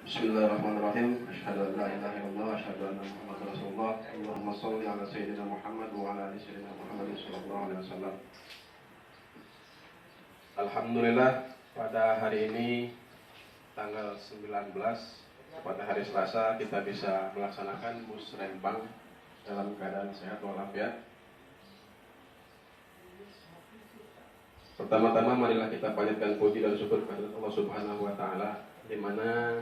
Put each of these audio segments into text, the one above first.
Bismillahirrahmanirrahim. Asyhadu an la ilaha illallah, asyhadu anna Muhammadar Rasulullah. Allahumma shalli ala sayyidina Muhammad wa ala ali sayyidina Muhammad sallallahu alaihi wasallam. Alhamdulillah, pada hari ini tanggal 19 pada hari Selasa kita bisa melaksanakan musrenbang dalam keadaan sehat walafiat. Pertama-tama marilah kita panjatkan puji dan syukur kepada Allah Subhanahu wa taala, di mana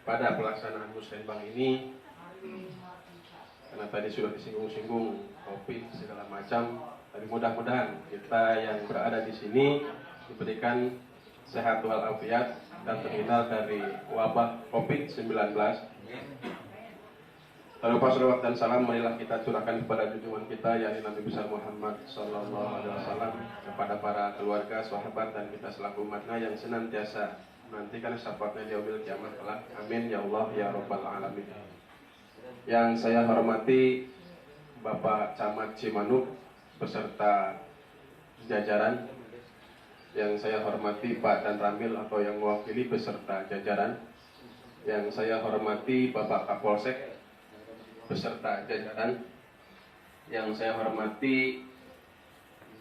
pada pelaksanaan musrenbang ini, karena tadi sudah disinggung-singgung topik segala macam, tapi mudah-mudahan kita yang berada di sini diberikan sehat walafiat dan terhindar dari wabah COVID-19. Tanpa salawat dan salam, marilah kita curahkan kepada junjungan kita, yakni Nabi besar Muhammad Sallallahu Alaihi Wasallam, kepada para keluarga, sahabat, dan kita selaku umatnya yang senantiasa menantikan syafaatnya di yaumil kiamat kelak. Amin ya Allah ya Rabbal Alamin. Yang saya hormati Bapak Camat Cimanuk beserta jajaran, yang saya hormati Pak Dan Ramil atau yang mewakili beserta jajaran, yang saya hormati Bapak Kapolsek beserta jajaran, yang saya hormati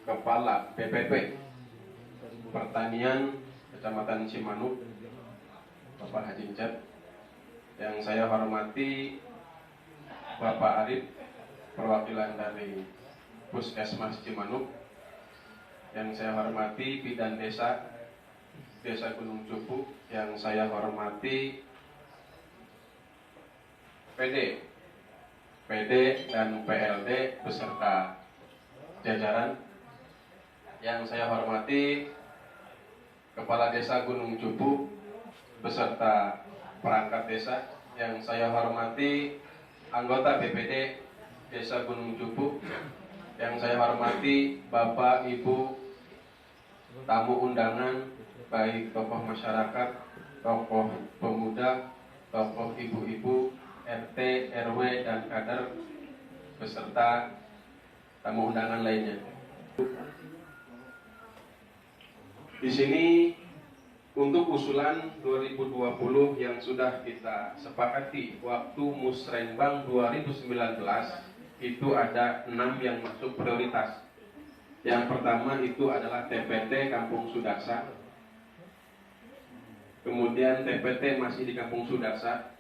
Kepala BPP Pertanian Kecamatan Cimanuk Bapak Haji Njat, yang saya hormati Bapak Arif perwakilan dari Puskesmas Cimanuk, yang saya hormati Bidan Desa Gunung Cupu, yang saya hormati PD dan PLD beserta jajaran, yang saya hormati Kepala Desa Gunung Cupu beserta perangkat desa, yang saya hormati anggota BPD Desa Gunung Cupu, yang saya hormati Bapak Ibu tamu undangan, baik tokoh masyarakat, tokoh pemuda, tokoh ibu-ibu, RT, RW, dan kader beserta tamu undangan lainnya. Di sini untuk usulan 2020 yang sudah kita sepakati waktu musrenbang 2019 itu ada 6 yang masuk prioritas. Yang pertama itu adalah TPT Kampung Sudaksa. Kemudian TPT masih di Kampung Sudaksa.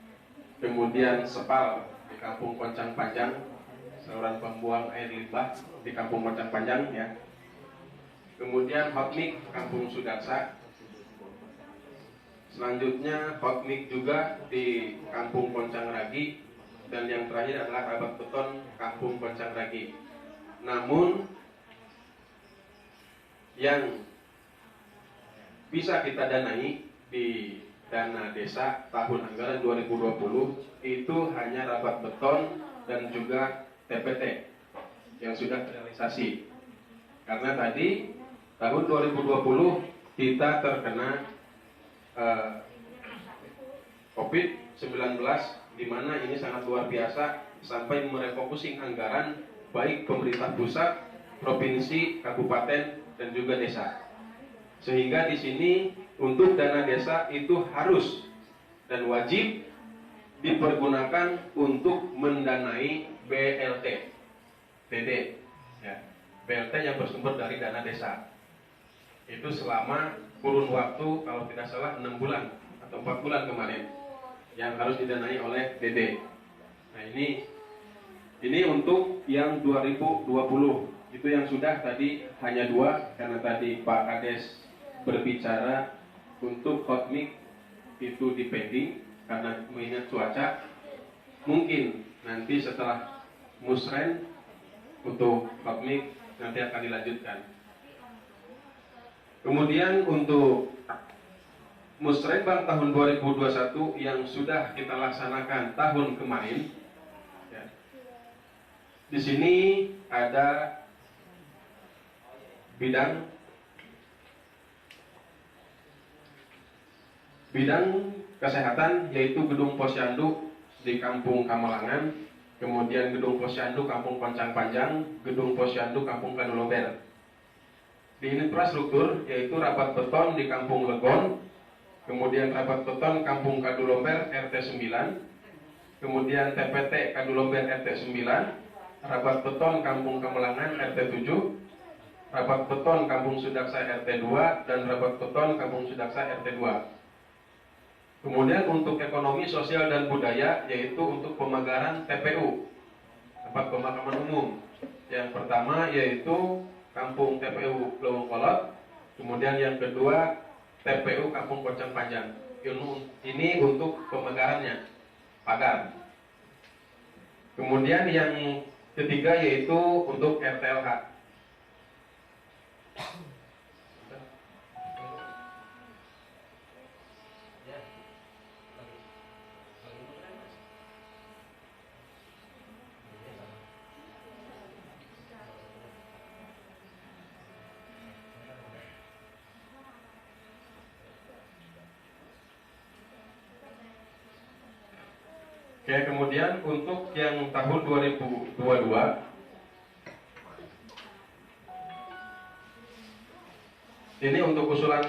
Kemudian SEPAL di Kampung Koncang Panjang, saluran pembuang air limbah di Kampung Koncang Panjang ya. Kemudian hotmik Kampung Sudaksa. Selanjutnya hotmik juga di Kampung Koncang Ragi, dan yang terakhir adalah rabat beton Kampung Koncang Ragi. Namun yang bisa kita danai di dana desa tahun anggaran 2020 itu hanya rabat beton dan juga TPT yang sudah terrealisasi. Karena tadi tahun 2020 kita terkena COVID-19, di mana ini sangat luar biasa sampai merefocusing anggaran baik pemerintah pusat, provinsi, kabupaten, dan juga desa. Sehingga di sini untuk dana desa itu harus dan wajib dipergunakan untuk mendanai BLT, BD, ya. BLT yang bersumber dari dana desa. Itu selama kurun waktu kalau tidak salah 6 bulan atau 4 bulan kemarin yang harus didanai oleh BD. Nah ini untuk yang 2020. Itu yang sudah tadi hanya 2, karena tadi Pak Kades berbicara untuk hotmik itu dipending karena mengingat cuaca. Mungkin nanti setelah musren untuk hotmik nanti akan dilanjutkan. Kemudian untuk musrenbang tahun 2021 yang sudah kita laksanakan tahun kemarin ya, di sini ada bidang kesehatan, yaitu gedung posyandu di Kampung Kamalangan, kemudian gedung posyandu Kampung Koncang Panjang, gedung posyandu Kampung Kadulober. Di infrastruktur yaitu rapat beton di Kampung Legon, kemudian kemudian Rapat Beton Kampung Kadulomber RT 9, kemudian TPT Kadulomber RT 9, Rapat Beton Kampung Kamelangan RT 7, Rapat Beton Kampung Sudaksa RT 2, dan Rapat Beton Kampung Sudaksa RT 2. Kemudian untuk ekonomi, sosial, dan budaya, yaitu untuk pemagaran TPU, tempat pemakaman umum. Yang pertama yaitu Kampung TPU Lewongkolot, kemudian yang kedua TPU Kampung Kocang Panjang. Ini untuk pemagarannya, pagar. Kemudian yang ketiga yaitu untuk RTLH. Oke, kemudian untuk yang tahun 2022 ini untuk usulan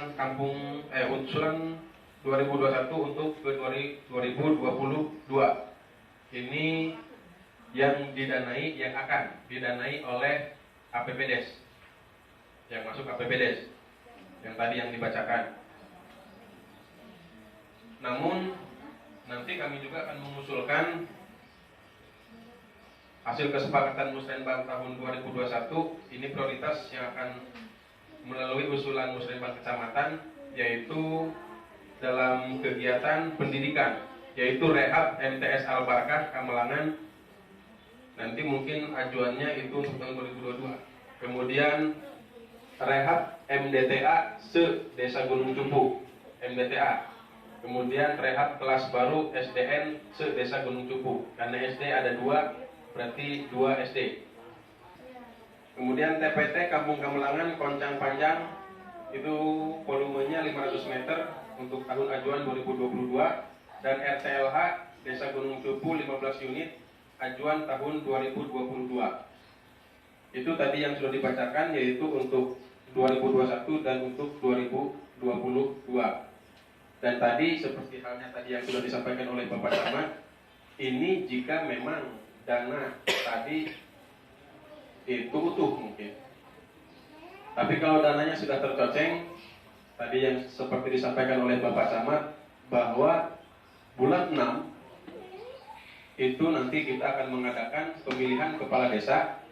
usulan 2021 untuk ke 2022. Ini yang akan didanai oleh APBDes. Yang masuk APBDes. Yang tadi yang dibacakan. Namun nanti kami juga akan mengusulkan hasil kesepakatan Musrenbang tahun 2021. Ini prioritas yang akan melalui usulan Musrenbang Kecamatan, yaitu dalam kegiatan pendidikan, yaitu rehab MTS Al-Barakah Kamelangan. Nanti mungkin ajuannya itu untuk tahun 2022. Kemudian rehab MDTA se-Desa Gunung Cupu, MDTA. Kemudian rehab kelas baru SDN se-Desa Gunung Cupu. Karena SD ada 2, berarti 2 SD. Kemudian TPT Kampung Kamelangan Koncang Panjang, itu volumenya 500 meter untuk tahun ajuan 2022. Dan RTLH Desa Gunung Cupu 15 unit ajuan tahun 2022. Itu tadi yang sudah dibacakan, yaitu untuk 2021 dan untuk 2022. Dan tadi seperti halnya tadi yang sudah disampaikan oleh Bapak Camat, ini jika memang dana tadi itu utuh mungkin. Tapi kalau dananya sudah tercoceng, tadi yang seperti disampaikan oleh Bapak Camat, bahwa bulan 6 itu nanti kita akan mengadakan pemilihan kepala desa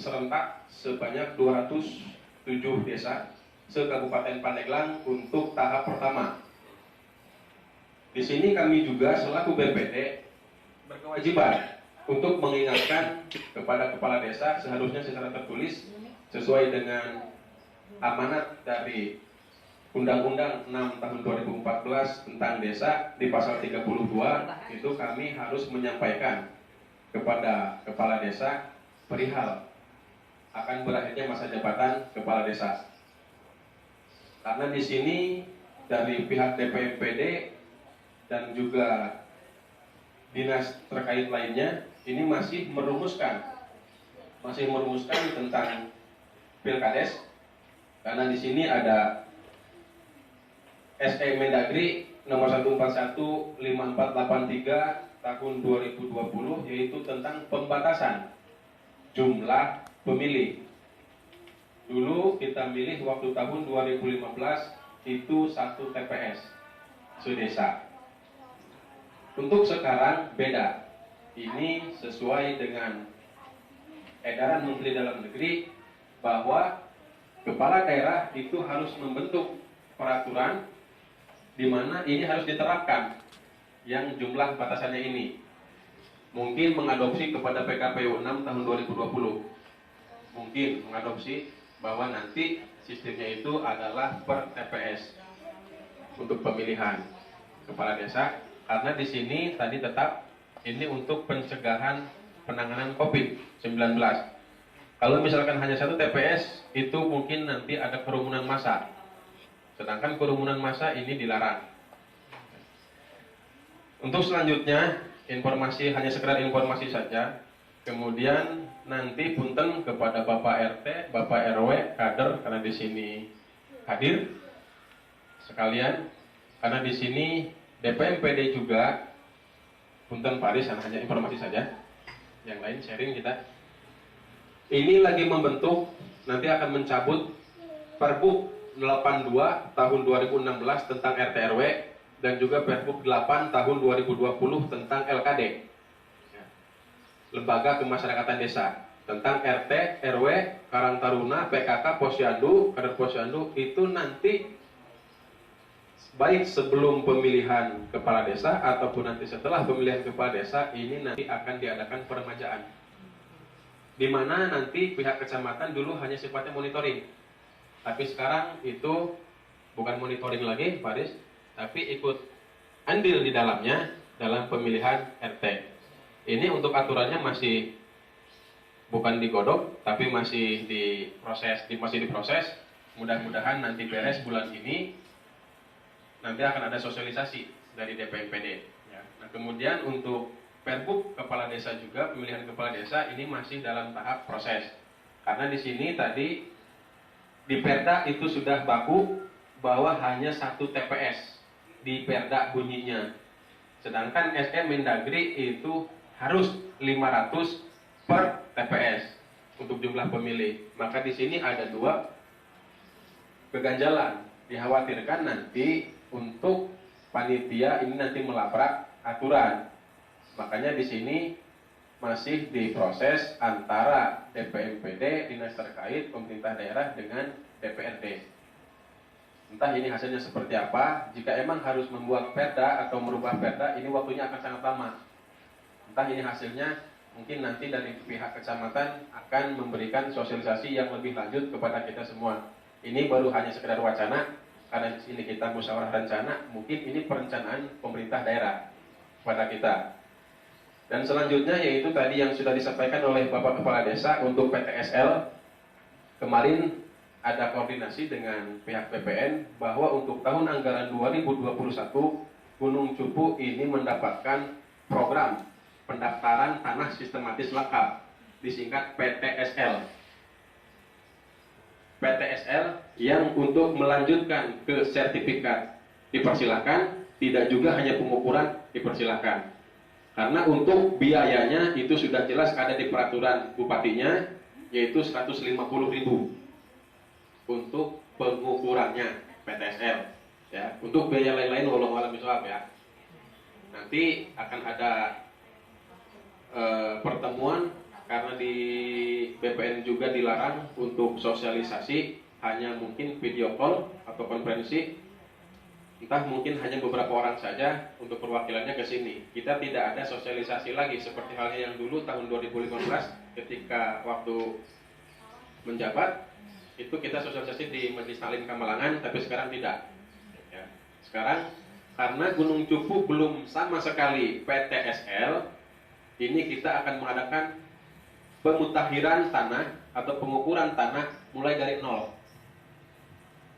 serentak sebanyak 207 desa se-Kabupaten Pandeglang untuk tahap pertama. Di sini kami juga selaku BPD berkewajiban untuk mengingatkan kepada kepala desa, seharusnya secara tertulis sesuai dengan amanat dari Undang-Undang 6 tahun 2014 tentang desa di pasal 32, itu kami harus menyampaikan kepada kepala desa perihal akan berakhirnya masa jabatan kepala desa. Karena di sini dari pihak DPMPD dan juga dinas terkait lainnya ini masih merumuskan tentang Pilkades, karena di sini ada SE Mendagri nomor 1415483 tahun 2020, yaitu tentang pembatasan jumlah pemilih. Dulu kita milih waktu tahun 2015 itu 1 TPS se-desa. Untuk sekarang beda. Ini sesuai dengan edaran Menteri Dalam Negeri bahwa kepala daerah itu harus membentuk peraturan di mana ini harus diterapkan yang jumlah batasannya ini. Mungkin mengadopsi kepada PKPU 6 tahun 2020. Mungkin mengadopsi bahwa nanti sistemnya itu adalah per TPS untuk pemilihan kepala desa, karena di sini tadi tetap ini untuk pencegahan penanganan COVID-19. Kalau misalkan hanya 1 TPS itu mungkin nanti ada kerumunan massa, sedangkan kerumunan massa ini dilarang. Untuk selanjutnya informasi, hanya sekedar informasi saja. Kemudian nanti punten kepada Bapak RT, Bapak RW, kader, karena di sini hadir. sekalian, karena di sini DPMPD juga, punten Pak Aris, hanya informasi saja, yang lain sharing kita. Ini lagi membentuk, nanti akan mencabut Pergub 82 tahun 2016 tentang RT RW dan juga Pergub 8 tahun 2020 tentang LKD, Lembaga Kemasyarakatan Desa, tentang RT, RW, Karang Taruna, PKK, Posyandu, kader Posyandu itu nanti baik sebelum pemilihan kepala desa ataupun nanti setelah pemilihan kepala desa ini nanti akan diadakan peremajaan, di mana nanti pihak kecamatan dulu hanya sifatnya monitoring, tapi sekarang itu bukan monitoring lagi, Pak Des, tapi ikut andil di dalamnya dalam pemilihan RT. Ini untuk aturannya masih bukan digodok, tapi masih diproses. Mudah-mudahan nanti beres bulan ini. Nanti akan ada sosialisasi dari DPMPD. Ya. Nah, kemudian untuk Pergub kepala desa juga, pemilihan kepala desa ini masih dalam tahap proses. Karena di sini tadi di Perda itu sudah baku bahwa hanya 1 TPS di Perda bunyinya. Sedangkan SM Mendagri itu harus 500 per TPS untuk jumlah pemilih. Maka di sini ada 2 keganjalan. Dikhawatirkan nanti untuk panitia ini nanti melabrak aturan. Makanya di sini masih diproses antara DPMPD, dinas terkait, pemerintah daerah dengan DPRD. Entah ini hasilnya seperti apa. Jika emang harus membuat perda atau merubah perda, ini waktunya akan sangat lama. Entah ini hasilnya, mungkin nanti dari pihak kecamatan akan memberikan sosialisasi yang lebih lanjut kepada kita semua. Ini baru hanya sekedar wacana. Karena ini kita musyawarah rencana, mungkin ini perencanaan pemerintah daerah pada kita. Dan selanjutnya yaitu tadi yang sudah disampaikan oleh Bapak Kepala Desa untuk PTSL. Kemarin ada koordinasi dengan pihak BPN bahwa untuk tahun anggaran 2021 Gunung Cupu ini mendapatkan program pendaftaran tanah sistematis lengkap, disingkat PTSL. PTSL yang untuk melanjutkan ke sertifikat dipersilakan, tidak juga hanya pengukuran dipersilakan. Karena untuk biayanya itu sudah jelas ada di peraturan bupatinya, yaitu 150.000 untuk pengukurannya PTSL. Ya, untuk biaya lain-lain wallahu a'lam bishawab ya. Nanti akan ada pertemuan. Karena di BPN juga dilarang untuk sosialisasi, hanya mungkin video call atau konferensi, entah mungkin hanya beberapa orang saja untuk perwakilannya ke sini. Kita tidak ada sosialisasi lagi seperti halnya yang dulu tahun 2015 ketika waktu menjabat, itu kita sosialisasi di Majelis Taklim Kamalangan, tapi sekarang tidak. Ya. Sekarang karena Gunung Cupu belum sama sekali PTSL, ini kita akan mengadakan pemutakhiran tanah atau pengukuran tanah mulai dari nol.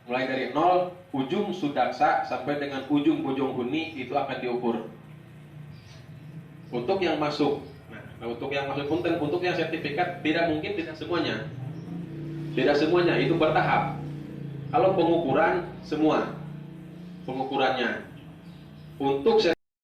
Mulai dari nol, ujung Sudaksa sampai dengan ujung Bojong Huni itu akan diukur. Untuk yang masuk, untuk yang masuk punten, untuk yang sertifikat tidak mungkin, tidak semuanya. Tidak semuanya, itu bertahap. Kalau pengukuran semua pengukurannya. Untuk